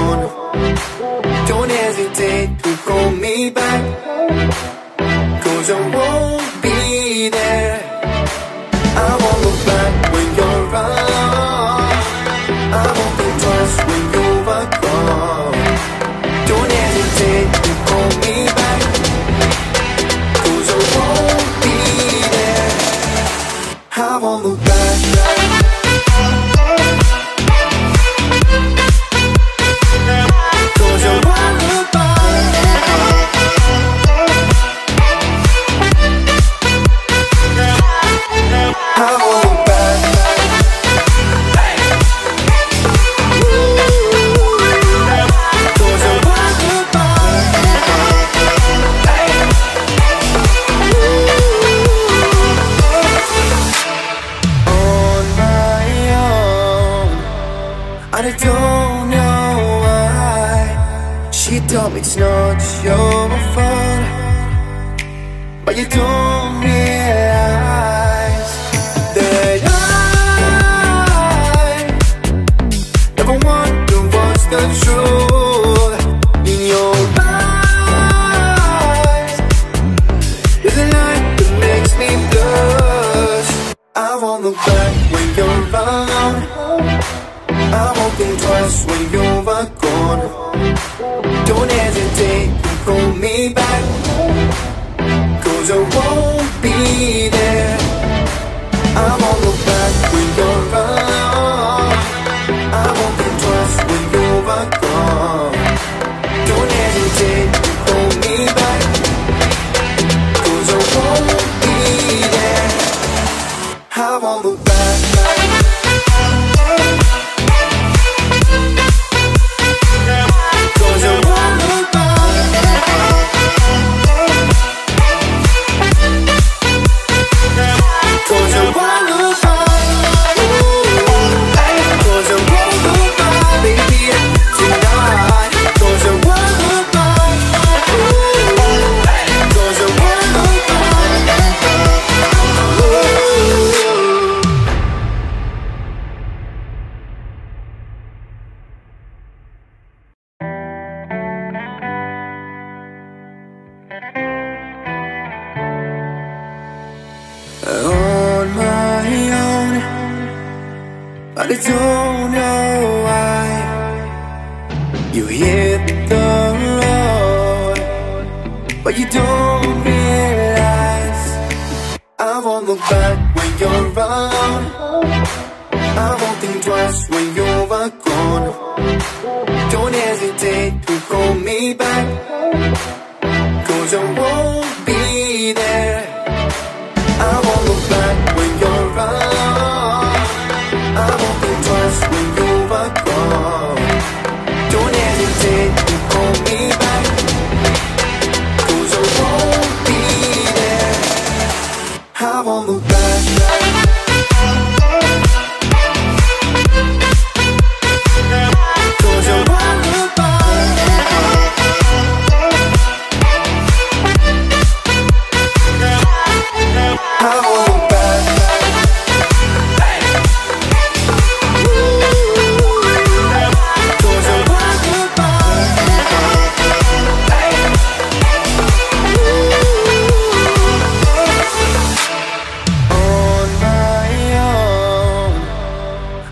gone. Don't hesitate to call me back, 'cause I won't be there. I won't look back when you're around. I won't think twice when you're gone. Don't hesitate to call me back, 'cause I won't be there. I won't look back. It's not your fault, but you don't realize that I never wonder what's the truth in your eyes. There's a light that makes me blush. I won't look back when you're around. I won't think twice when you're gone. Don't hesitate to call me back, 'cause I won't be there. I won't look back when you're around. I won't think twice when you're gone. Don't hesitate to call me back, 'cause I won't be there. I won't look back. On my own, but I don't know why you hit the road, but you don't realize. I won't look back when you're around. I won't think twice when you're gone. Don't hesitate to call me back, 'cause I won't be there. I won't look back when you're around. I won't think twice when you're gone. Don't hesitate to call me back, 'cause I won't be there. I won't look back.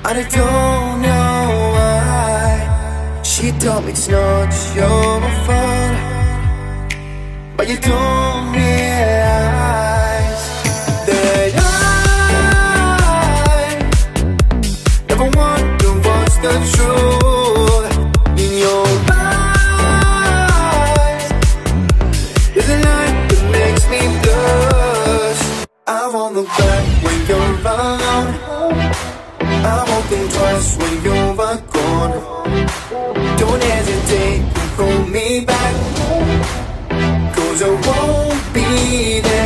I don't know why she told me it's not your fault, but you don't realize that I never wonder what's the truth in your eyes. There's a light that makes me blush. I won't look back when you're around. I won't think twice when you're gone. Don't hesitate to call me back, 'cause I won't be there.